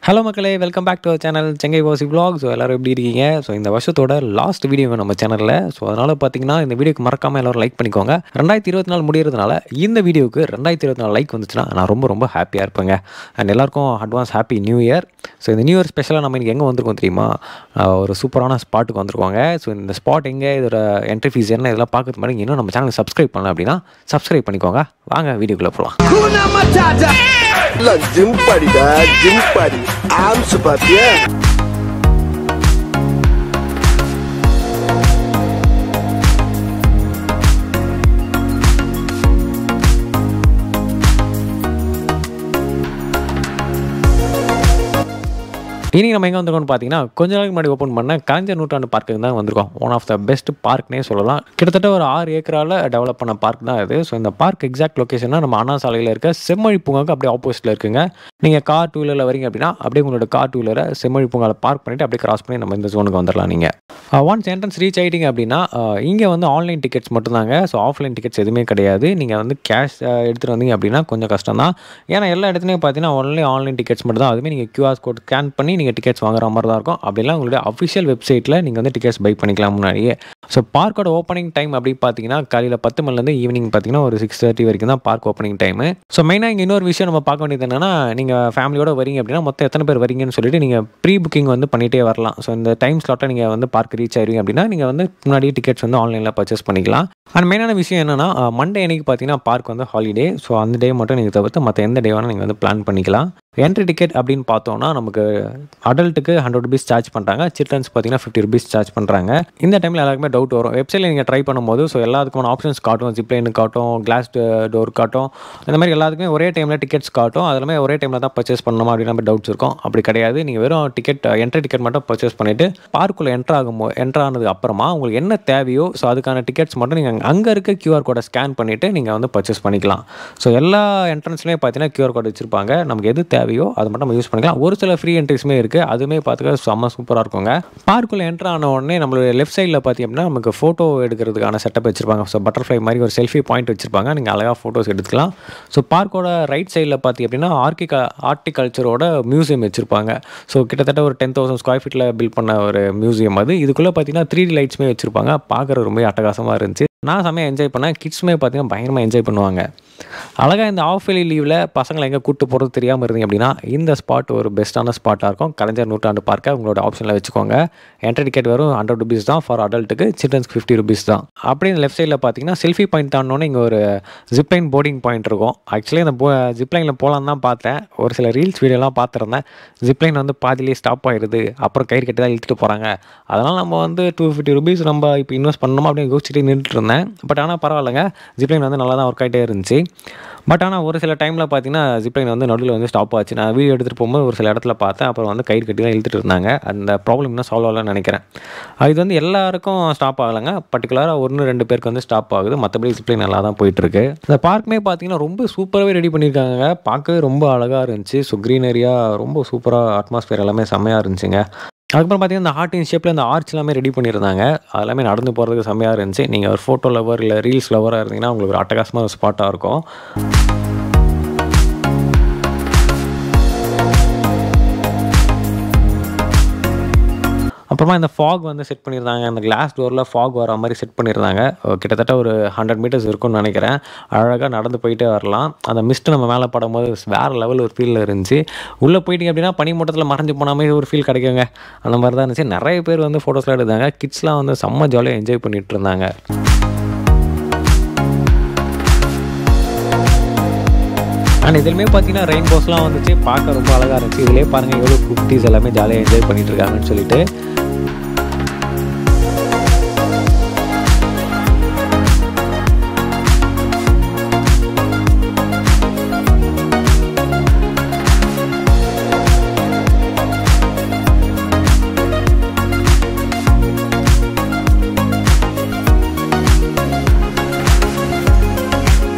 Hello மக்களே, welcome back to our channel Chengai வாசி vlog. So எல்லோரும் எப்படி இருக்கீங்க? ஸோ இந்த வருஷத்தோட லாஸ்ட் வீடியோ நம்ம சேனலில். ஸோ அதனால் பார்த்தீங்கன்னா இந்த வீடியோக்கு மறக்காமல் எல்லோரும் லைக் பண்ணிக்கோங்க. 2024 முடியறதுனால இந்த வீடியோக்கு 2024 லைக் வந்துச்சுன்னா நான் ரொம்ப ஹாப்பியாக இருப்பேங்க. அண்ட் எல்லாருக்கும் advance happy new year. So இந்த நியூ இயர் ஸ்பெஷலாக நம்ம இன்றைக்கி எங்கே வந்திருக்கோம் தெரியுமா? ஒரு சூப்பரான ஸ்பாட்டுக்கு வந்திருக்கோங்க. ஸோ இந்த ஸ்பாட் எங்கே, இதோட என்ட்ரி ஃபீஸ் என்ன, இதெல்லாம் பார்க்கறது மாதிரி இன்னும் நம்ம சேனல் சப்ஸ்கிரைப் பண்ணல அப்படின்னா சப்ஸ்கிரைப் பண்ணிக்கோங்க. வாங்க வீடியோக்குள்ளே போகலாம். ஜிம் பாடிடா, ஜிம் பாடி ஆம்ஸ் பாத்தியா? இனி நம்ம எங்கே வந்திருக்கோம்னு பார்த்தீங்கன்னா, கொஞ்ச நாளைக்கு முன்னாடி ஓப்பன் பண்ண கலைஞர் நூற்றாண்டு பார்க்குக்கு தான் வந்திருக்கோம். ஒன் ஆஃப் த பெஸ்ட் பார்க்னே சொல்லலாம். கிட்டத்தட்ட ஒரு 6 ஏக்கரால் டெவலப் பண்ண பார்க் தான் இது. ஸோ இந்த பார்க் எக்ஸாக்ட் லொக்கேஷனாக நம்ம அண்ணா சாலையில் இருக்க செம்மொழி பூங்காவுக்கு அப்படியே ஆப்போசிட்டில் இருக்குங்க. நீங்கள் கார் டூ வீலரில் வரீங்க அப்படின்னா அப்படியே உங்களோட கார் டூ வீலரை செம்மொழி பூங்காவில் பார்க் பண்ணிவிட்டு அப்படியே கிராஸ் பண்ணி நம்ம இந்த ஜோனுக்கு வந்துடலாம். நீங்கள் ஒன்ஸ் என்ட்ரன்ஸ் ரீச் ஆகிட்டீங்க அப்படின்னா இங்கே வந்து ஆன்லைன் டிக்கெட்ஸ் மட்டும்தாங்க. ஸோ ஆஃப்லைன் டிக்கெட்ஸ் எதுவுமே கிடையாது. நீங்கள் வந்து கேஷ் எடுத்துகிட்டு வந்தீங்க அப்படின்னா கொஞ்சம் கஷ்டம் தான். ஏன்னா எல்லா இடத்துலையும் பார்த்தீங்கன்னா ஒன்லி ஆன்லைன் டிக்கெட்ஸ் மட்டும் தான். அதுவுமே நீங்கள் QR கோட் ஸ்கேன் பண்ணி நீங்கள் டிக்கெட்ஸ் வாங்குற மாதிரி தான் இருக்கும். அப்படிலாம் உங்களுடைய அஃபிஷியல் வெப்சைட்டில் நீங்கள் வந்து டிக்கெட்ஸ் பை பண்ணிக்கலாம் முன்னாடியே. ஸோ பார்க்கோட ஓப்பனிங் டைம் அப்படி பார்த்தீங்கன்னா காலையில் 10 மணிலேருந்து ஈவினிங் பார்த்தீங்கன்னா ஒரு 6:30 வரைக்கும் தான் பார்க் ஓப்பனிங் டைமு. ஸோ மெயினாக இங்கே இன்னொரு விஷயம் நம்ம பார்க்க வேண்டியது என்னென்னா, நீங்கள் ஃபேமிலியோட வரீங்க அப்படின்னா மொத்தம் எத்தனை பேர் வரீங்கன்னு சொல்லிட்டு நீங்கள் ப்ரீ புக்கிங் வந்து பண்ணிகிட்டே வரலாம். ஸோ இந்த டைம் ஸ்லாட்டை நீங்கள் வந்து பார்க் ரீச் ஆயிருவீங்க அப்படின்னா நீங்கள் வந்து முன்னாடியே டிக்கெட்ஸ் வந்து ஆன்லைனில் பர்ச்சேஸ் பண்ணிக்கலாம். அண்ட் மெயினான விஷயம் என்னென்னா, மண்டே அன்றைக்கி பார்த்தீங்கன்னா பார்க் வந்து ஹாலிடே. ஸோ அந்த டே மட்டும் நீங்கள் தவிர்த்து மற்ற எந்த டே வேணால் நீங்கள் வந்து பிளான் பண்ணிக்கலாம். என்ட்ரி டிக்கெட் அப்படின்னு பார்த்தோன்னா நமக்கு அடல்ட்டுக்கு 100 rupees சார்ஜ் பண்ணுறாங்க. சில்ட்ரன்ஸ் பார்த்தீங்கன்னா 50 rupees சார்ஜ் பண்ணுறாங்க. இந்த டைமில் எல்லாருக்குமே டவுட் வரும். வெப்சைட்டில் நீங்கள் ட்ரை பண்ணும்போது ஸோ எல்லாத்துக்குமான ஆப்ஷன்ஸ் காட்டும். ஜிப்லைனு காட்டும், கிளாஸ் டோர் காட்டும். இந்த மாதிரி எல்லாத்துக்குமே ஒரே டைமில் டிக்கெட்ஸ் காட்டும். அதெல்லாமே ஒரே டைமில் தான் பர்ச்சேஸ் பண்ணணுமா அப்படின்ற மாதிரி டவுட்ஸ் இருக்கும். அப்படி கிடையாது. நீங்கள் வெறும் என்ட்ரி டிக்கெட் மட்டும் பர்ச்சேஸ் பண்ணிவிட்டு பார்க்குள்ளே என்ட்ரு ஆனதுக்கு அப்புறமா உங்களுக்கு என்ன தேவையோ ஸோ அதுக்கான டிக்கெட்ஸ் மட்டும் நீங்கள் அங்கே இருக்க QR கோடை ஸ்கேன் பண்ணிவிட்டு நீங்கள் வந்து பர்ச்சேஸ் பண்ணிக்கலாம். ஸோ எல்லா என்ட்ரன்ஸ்லேயும் பார்த்தீங்கன்னா QR கோட் வச்சுருப்பாங்க. நமக்கு எது தேவையோ அதை மட்டும் நம்ம யூஸ் பண்ணிக்கலாம். ஒரு சில ஃப்ரீ என்ட்ரிஸுமே இருக்குது. அதுவுமே பார்த்துக்க செம்ம சூப்பராக இருக்குங்க. பார்க்குள்ளே என்ட்ரு ஆன உடனே நம்மளுடைய லெஃப்ட் சைடில் பார்த்திங்க அப்படின்னா நமக்கு ஃபோட்டோ எடுக்கிறதுக்கான செட்டப் வச்சுருப்பாங்க. ஸோ பட்டர்ஃப்ளை மாதிரி ஒரு செல்ஃபி பாயிண்ட் வச்சுருப்பாங்க. நீங்கள் அழகாக ஃபோட்டோஸ் எடுத்துக்கலாம். ஸோ பார்க்கோட ரைட் சைடில் பார்த்திங்க அப்படின்னா ஆர்டிகல்ச்சரோட மியூசியம் வச்சுருப்பாங்க. ஸோ கிட்டத்தட்ட ஒரு 10,000 ஸ்கொயர் ஃபீட்டில் பில்ட் பண்ண ஒரு மியூசியம் அது. இதுக்குள்ளே பார்த்தீங்கன்னா 3D லைட்ஸுமே வச்சுருப்பாங்க. பார்க்குறது ரொம்ப அட்டகாசமாக இருந்துச்சு. நான் செம்மையாக என்ஜாய் பண்ணேன். கிட்ஸுமே பார்த்தீங்கன்னா பயங்கரமாக என்ஜாய் பண்ணுவாங்க. அழகாக இந்த ஆஃப் இயர்லி லீவில் பசங்களை எங்கே கூப்பிட்டு போகிறது தெரியாமல் இருந்தீங்க அப்படின்னா இந்த ஸ்பாட் ஒரு பெஸ்ட்டான ஸ்பாட்டாக இருக்கும். கலைஞர் நூற்றாண்டு பார்க்க உங்களோட ஆப்ஷனில் வச்சுக்கோங்க. என்ட்ரி டிக்கெட் வரும் 100 rupees தான். ஃபார் அடல்ட்டுக்கு, சில்ட்ரன்ஸ்க்கு 50 rupees தான். அப்படியே இந்த லெஃப்ட் சைடில் பார்த்தீங்கன்னா செல்ஃபி பாயிண்ட் தாண்டோன்னே இங்கே ஒரு ஜிப்லைன் போர்டிங் பாயிண்ட் இருக்கும். ஆக்சுவலி இந்த ஜிப்லைனில் போகலான்னு தான் பார்த்தேன். ஒரு சில ரீல்ஸ் வீடியோலாம் பார்த்துருந்தேன். ஜிப்லைன் வந்து பாதிலேயே ஸ்டாப் ஆகிடுது. அப்புறம் கயிறு கட்டி தான் இழுத்துட்டு போகிறாங்க. அதனால் நம்ம வந்து 250 rupees நம்ம இப்போ இன்வெஸ்ட் பண்ணணுமா அப்படின்னு யோசிச்சுட்டு நின்றுட்டு இருந்தேன். பட் ஆனால் பரவாயில்லைங்க, ஜிப்லைன் வந்து நல்லா தான் ஒர்க் ஆகிட்டே இருந்துச்சு. பட் ஆனால் ஒரு சில டைமில் பார்த்தீங்கன்னா ஜிப்லைன் வந்து நடுவில் வந்து ஸ்டாப் ஆச்சு. நான் வீடியோ எடுத்துகிட்டு போகும்போது ஒரு சில இடத்துல பார்த்தேன். அப்புறம் வந்து கயிறு கட்டி தான் இழுத்துட்டு இருந்தாங்க. அந்த ப்ராப்ளம் இன்னும் சால்வ் ஆகலன்னு நினைக்கிறேன். இது வந்து எல்லாருக்கும் ஸ்டாப் ஆகலைங்க. பர்டிகுலராக 1-2 பேருக்கு வந்து ஸ்டாப் ஆகுது. மற்றபடி ஜிப்லைன் நல்லா தான் போயிட்டுருக்கு. இந்த பார்க்குமே பார்த்தீங்கன்னா ரொம்ப சூப்பராகவே ரெடி பண்ணியிருக்காங்க. பார்க்கவே ரொம்ப அழகாக இருந்துச்சு. ஸோ க்ரீனரியாக ரொம்ப சூப்பராக அட்மாஸ்பியர் எல்லாமே செம்மையாக இருந்துச்சுங்க. அதுக்கப்புறம் பார்த்தீங்கன்னா இந்த ஹார்ட் இன் ஷேப்பில் இந்த ஆர்ச் எல்லாமே ரெடி பண்ணியிருந்தாங்க. அதெல்லாமே நடந்து போகிறதுக்கு செம்மையாக இருந்துச்சு. நீங்கள் ஒரு ஃபோட்டோ லவர் இல்லை ரீல்ஸ் லவராக இருந்தீங்கன்னா உங்களுக்கு ஒரு அட்டகாசமாக ஒரு ஸ்பாட்டாக இருக்கும். அப்புறமா இந்த ஃபாக் வந்து செட் பண்ணியிருந்தாங்க. அந்த கிளாஸ் டோரில் ஃபாக் வர மாதிரி செட் பண்ணியிருந்தாங்க. கிட்டத்தட்ட ஒரு 100 meters இருக்கும்னு நினைக்கிறேன். அழகாக நடந்து போயிட்டே வரலாம். அந்த மிஸ்ட்டு நம்ம மேலே படும்போது வேறு லெவல் ஒரு ஃபீல் இருந்துச்சு. உள்ளே போயிட்டீங்க அப்படின்னா பனிமூட்டத்தில் மறைஞ்சு போனாமே ஒரு ஃபீல் கிடைக்குங்க. அந்த மாதிரி தான் இருந்துச்சு. நிறைய பேர் வந்து ஃபோட்டோஸ்லாம் எடுத்தாங்க. கிட்ஸ்லாம் வந்து செம்ம ஜாலியாக என்ஜாய் பண்ணிகிட்டு இருந்தாங்க. அண்ட் இதுலேயுமே பார்த்தீங்கன்னா ரெயின்போஸ்லாம் வந்துச்சு. பார்க்க ரொம்ப அழகாக இருந்துச்சு. இதிலே பாருங்கள் எவ்வளோ குட்டீஸ் எல்லாமே ஜாலியாக என்ஜாய் பண்ணிகிட்டு இருக்காங்கன்னு சொல்லிட்டு.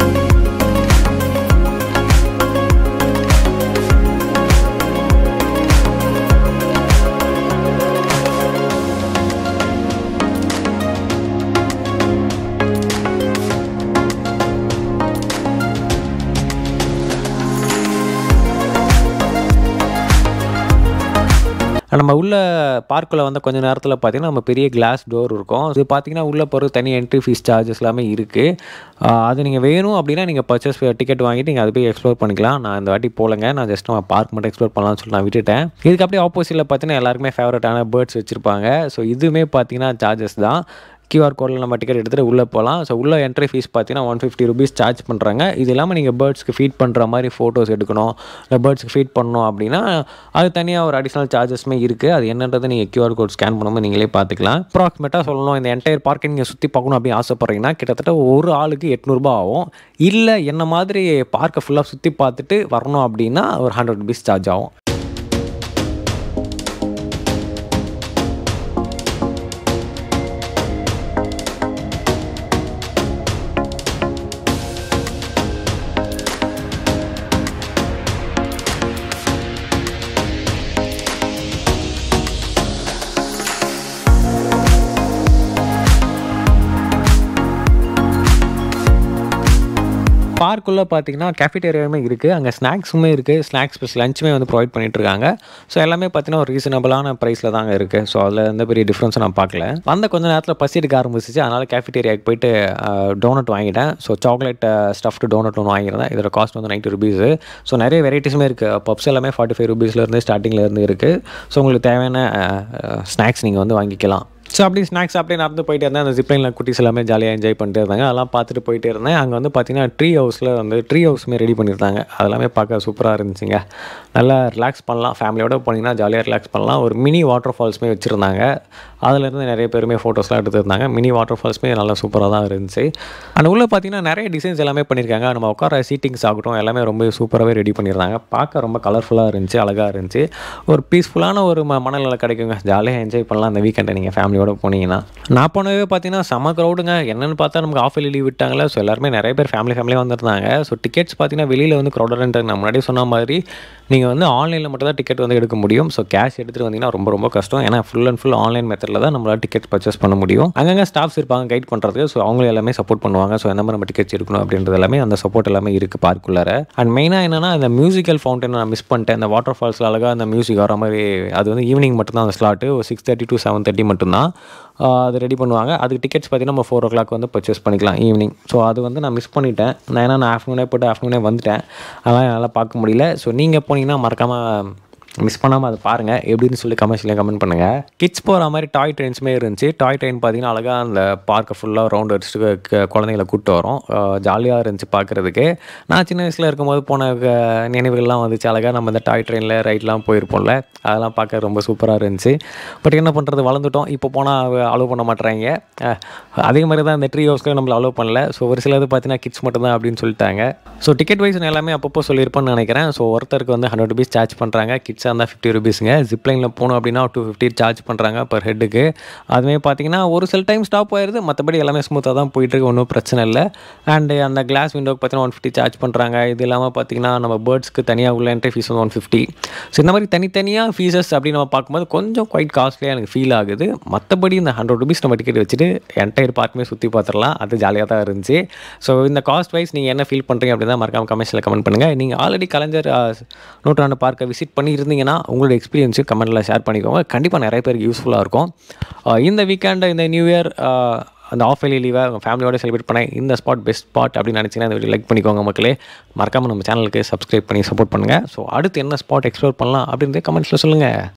நம்ம உள்ள பார்க்குள்ள வந்து கொஞ்ச நேரத்தில் பார்த்தீங்கன்னா நம்ம பெரிய கிளாஸ் டோர் இருக்கும். இது பார்த்தீங்கன்னா உள்ள போகிற தனி என்ட்ரி ஃபீஸ் சார்ஜஸ் எல்லாமே இருக்குது. அது நீங்கள் வேணும் அப்படின்னா நீங்கள் பர்ச்சேஸ் டிக்கெட் வாங்கிட்டு நீங்கள் அது போய் எக்ஸ்ப்ளோர் பண்ணிக்கலாம். நான் இந்த வாட்டி போகலங்க, நான் ஜஸ்ட் நம்ம பார்க் மட்டும் எக்ஸ்ப்ளோர் பண்ணலாம்னு சொல்லி நான் விட்டுட்டேன். இதுக்கு அப்படியே ஆப்போசிட்டில் பார்த்தீங்கன்னா எல்லாருக்குமே ஃபேவரட்டான பேர்ட்ஸ் வச்சுருப்பாங்க. ஸோ இதுவுமே பார்த்தீங்கன்னா சார்ஜஸ் தான். QR கோடில் நம்ம டிக்கெட் எடுத்துகிட்டு உள்ளே போகலாம். ஸோ உள்ள என்ட்ரி ஃபீஸ் பார்த்தீங்கன்னா ₹150 சார்ஜ் பண்ணுறாங்க. இது இல்லாமல் நீங்கள் பேர்ட்ஸ்க்கு ஃபீட் பண்ணுற மாதிரி ஃபோட்டோஸ் எடுக்கணும், இல்லை பேர்ட்ஸ்க்கு ஃபீட் பண்ணணும் அப்படின்னா அது தனியாக ஒரு அடிஷ்னல் சார்ஜஸ்மே இருக்குது. அது என்னன்றது நீங்கள் QR கோட் ஸ்கேன் பண்ணும்போது நீங்களே பார்த்துக்கலாம். அப்ராக்சிமேட்டாக சொல்லணும், இந்த என்டையர் பார்க்கை நீங்கள் சுற்றி பார்க்கணும் அப்படின்னு ஆசைப்பட்றீங்கன்னா கிட்டத்தட்ட ஒரு ஆளுக்கு ₹800 ஆகும். இல்லை என்ன மாதிரி பார்க்கை ஃபுல்லாக சுற்றி பார்த்துட்டு வரணும் அப்படின்னா ஒரு ₹100 சார்ஜ் ஆகும். பார்க்குள்ளே பார்த்தீங்கன்னா கேஃபிட்டேரியாவுமே இருக்குது, அங்கே ஸ்நாக்ஸுமே இருக்குது. ஸ்நாக்ஸ் ப்ளஸ் லஞ்சுமே வந்து ப்ரொவைட் பண்ணிகிட்ருக்காங்க. ஸோ எல்லாமே பார்த்தீங்கன்னா ஒரு ரீசனபிளான ப்ரைஸில் தாங்க இருக்குது. ஸோ அதில் எந்த பெரிய டிஃப்ரென்ஸும் நான் பார்க்கல. வந்த கொஞ்ச நேரத்தில் பசி எடுக்க ஆரம்பிச்சிச்சு. அதனால் கேஃபிட்டேரியாவுக்கு போயிட்டு டோனட் வாங்கிட்டேன். ஸோ சாக்லேட் ஸ்டஃப்டு டோனட் ஒன்று வாங்கியிருந்தேன். இதோட காஸ்ட் வந்து ₹90. ஸோ நிறைய வெரைட்டிஸுமே இருக்குது. பப்ஸ் எல்லாமே ₹45 ஸ்டார்டிங்லேருந்து இருக்குது. ஸோ உங்களுக்கு தேவையான ஸ்நாக்ஸ் நீங்கள் வந்து வாங்கிக்கலாம். ஸோ அப்படியே ஸ்நாக்ஸ் அப்படியே நடந்து போயிட்டே இருந்தேன். அந்த ஜிப்லைனில் குட்டீஸ் எல்லாமே ஜாலியாக என்ஜாய் பண்ணிட்டு இருந்தாங்க. அதெல்லாம் பார்த்துட்டு போயிட்டே இருந்தேன். அங்கே வந்து பார்த்தீங்கன்னா ட்ரீ ஹவுஸுமே ரெடி பண்ணியிருந்தாங்க. அதெல்லாமே பார்க்க சூப்பராக இருந்துச்சுங்க. நல்லா ரிலாக்ஸ் பண்ணலாம். ஃபேமிலியோடு போனீங்கன்னா ஜாலியாக ரிலாக்ஸ் பண்ணலாம். ஒரு மினி வாட்டர் ஃபால்ஸுமே வச்சுருந்தாங்க. அதிலேருந்து நிறைய பேருமே ஃபோட்டோஸ்லாம் எடுத்துருந்தாங்க. மினி வாட்டர் ஃபால்ஸுமே நல்லா சூப்பராக தான் இருந்துச்சு. அந்த உள்ளே பார்த்தீங்கன்னா நிறைய டிசைன்ஸ் எல்லாமே பண்ணியிருக்காங்க. நம்ம உட்கார சீட்டிங்ஸ் ஆகட்டும் எல்லாமே ரொம்ப சூப்பராகவே ரெடி பண்ணியிருந்தாங்க. பார்க்க ரொம்ப கலர்ஃபுல்லாக இருந்துச்சு, அழகாக இருந்துச்சு. ஒரு பீஸ்ஃபுல்லான ஒரு மனநிலை கிடைக்குங்க. ஜாலியாக என்ஜாய் பண்ணலாம் அந்த வீக்கெண்டை நீங்கள் ஃபேமிலியோட போனீங்கன்னா. நான் போனவே பார்த்தீங்கன்னா செம்ம க்ரௌடுங்க. என்னென்னு பார்த்தா நமக்கு ஆஃப் லீவ் விட்டாங்களே. ஸோ எல்லாருமே நிறைய பேர் ஃபேமிலியாக வந்திருந்தாங்க. ஸோ டிக்கெட்ஸ் பார்த்தீங்கன்னா வெளியில் வந்து க்ரௌடன்ட்டு நான் முன்னாடி சொன்ன மாதிரி நீங்கள் வந்து ஆன்லைனில் மட்டும் தான் டிக்கெட் வந்து எடுக்க முடியும். ஸோ கேஷ் எடுத்துகிட்டு வந்தீங்கன்னா ரொம்ப ரொம்ப கஷ்டம். ஏன்னா ஃபுல் அண்ட் ஃபுல் ஆன்லைன் மெத்தடில் தான் நம்மளால் டிக்கெட் பர்ச்சேஸ் பண்ண முடியும். அங்கங்கே ஸ்டாஃப்ஸ் இருப்பாங்க கைட் பண்ணுறதுக்கு. ஸோ அவங்க எல்லாமே சப்போர்ட் பண்ணுவாங்க. ஸோ எந்த மாதிரி நம்ம டிக்கெட்ஸ் எடுக்கணும் அப்படின்றது எல்லாமே அந்த சப்போர்ட் எல்லாமே இருக்குது பார்க்குள்ளார. அண்ட் மெயினாக என்னென்னா இந்த மியூசிக்கல் ஃபவுண்டன் நான் மிஸ் பண்ணிட்டேன். இந்த வாட்டர் ஃபால்ஸில் அழகாக அந்த மியூசிக் வர மாதிரி அது வந்து ஈவினிங் மட்டும்தான் அந்த ஸ்லாட்டு. 6:30 to 7:30 மட்டும்தான் அது ரெடி பண்ணுவாங்க. அதுக்கு டிக்கெட்ஸ் பார்த்தீங்கன்னா நம்ம 4 o'clock வந்து பர்ச்சேஸ் பண்ணிக்கலாம் ஈவினிங். ஸோ அது வந்து நான் மிஸ் பண்ணிட்டேன். நான் ஆஃப்டர்நூனே வந்துட்டேன். அதெல்லாம் என்னால் பார்க்க முடியல. ஸோ நீங்கள் போனீங்கன்னா மறக்காமல் மிஸ் பண்ணாமல் அதை பாருங்கள். எப்படின்னு சொல்லி கமெண்ட் பண்ணுங்கள். கிட்ஸ் போகிற மாதிரி டாய் ட்ரெயின்ஸுமே இருந்துச்சு. டாய் ட்ரெயின் பார்த்தீங்கன்னா அழகாக அந்த பார்க்கை ஃபுல்லாக ரவுண்ட் அடிச்சுட்டு குழந்தைங்களை கூப்பிட்டு வரோம். ஜாலியாக இருந்துச்சு பார்க்குறதுக்கு. நான் சின்ன வயசில் இருக்கும்போது போன நினைவுகள்லாம் வந்துச்சு. அழகாக நம்ம இந்த டாய் ட்ரெயினில் ரைட்லாம் போயிருப்போம்ல, அதெல்லாம் பார்க்க ரொம்ப சூப்பராக இருந்துச்சு. பட் என்ன பண்ணுறது, வளர்ந்துட்டோம். இப்போ போனால் அலோவ் பண்ண மாட்டேறாங்க. அதே மாதிரி தான் இந்த ட்ரீ ஹவுஸ்லேயும் நம்மளை அலோவ் பண்ணல. ஸோ ஒரு சிலது பார்த்தீங்கன்னா கிட்ஸ் மட்டும் தான் அப்படின்னு சொல்லிட்டாங்க. ஸோ டிக்கெட் வைஸ் எல்லாமே அப்பப்போ சொல்லியிருப்பேன்னு நினைக்கிறேன். ஸோ ஒருத்தருக்கு வந்து ₹100 சார்ஜ் பண்ணுறாங்க. கிட்ஸாக இருந்தால் ₹50ங்க. ஜிப்லைனில் போகணும் அப்படின்னா $250 சார்ஜ் பண்ணுறாங்க பர் ஹெட்டுக்கு. அதுவே பார்த்தீங்கன்னா ஒரு சில டைம் ஸ்டாப் ஆயிடுது. மற்றபடி எல்லாமே ஸ்மூத்தாக தான் போயிட்டுருக்கு, ஒன்றும் பிரச்சனை இல்லை. அண்டு அந்த கிளாஸ் விண்டோக்கு பார்த்தீங்கன்னா $150 சார்ஜ் பண்ணுறாங்க. இது இல்லாமல் பார்த்தீங்கன்னா நம்ம பேர்ட்ஸ்க்கு தனியாக உள்ள என்ட்ரி ஃபீஸ் வந்து $150. ஸோ இந்த மாதிரி தனித்தனியாக ஃபீஸஸ் அப்படின்னு நம்ம பார்க்கும்போது கொஞ்சம் குவைட் காஸ்ட்லியாக எனக்கு ஃபீல் ஆகுது. மற்றபடி இந்த ₹100 நம்ம டிக்கெட் வச்சுட்டு என்டையர் பார்க்குமே சுற்றி பார்த்துடலாம். அது ஜாலியாக தான் இருந்துச்சு. ஸோ இந்த காஸ்ட் வைஸ் நீங்கள் என்ன ஃபீல் பண்ணுறீங்க அப்படின்னு தான் மறக்காமல் கமெண்ட்ஸில் கமெண்ட் பண்ணுங்கள். நீங்கள் ஆல்ரெடி கலைஞர் நூற்றாண்டு பார்க்கை விசிட் பண்ணியிருந்தீங்கன்னா உங்களோட எக்ஸ்பீரியன்ஸு கமெண்ட்டில் ஷேர் பண்ணிக்கோங்க. கண்டிப்பாக நிறைய பேருக்கு யூஸ்ஃபுல்லாக இருக்கும். இந்த வீக்கெண்டு இந்த நியூ இயர் அந்த ஆஃப் இயர்லி லீவை உங்கள் ஃபேமிலியோடு செலிப்ரேட் பண்ண இந்த ஸ்பாட் பெஸ்ட் ஸ்பாட் அப்படின்னு நினச்சிங்கன்னா இந்த வீடியோ லைக் பண்ணிக்கோங்க மக்களே. மறக்காமல் நம்ம சேனலுக்கு சப்ஸ்கிரைப் பண்ணி சப்போர்ட் பண்ணுங்கள். ஸோ அடுத்து என்ன ஸ்பாட் எக்ஸ்ப்ளோர் பண்ணலாம் அப்படின்றத கமெண்ட்ஸில் சொல்லுங்கள்.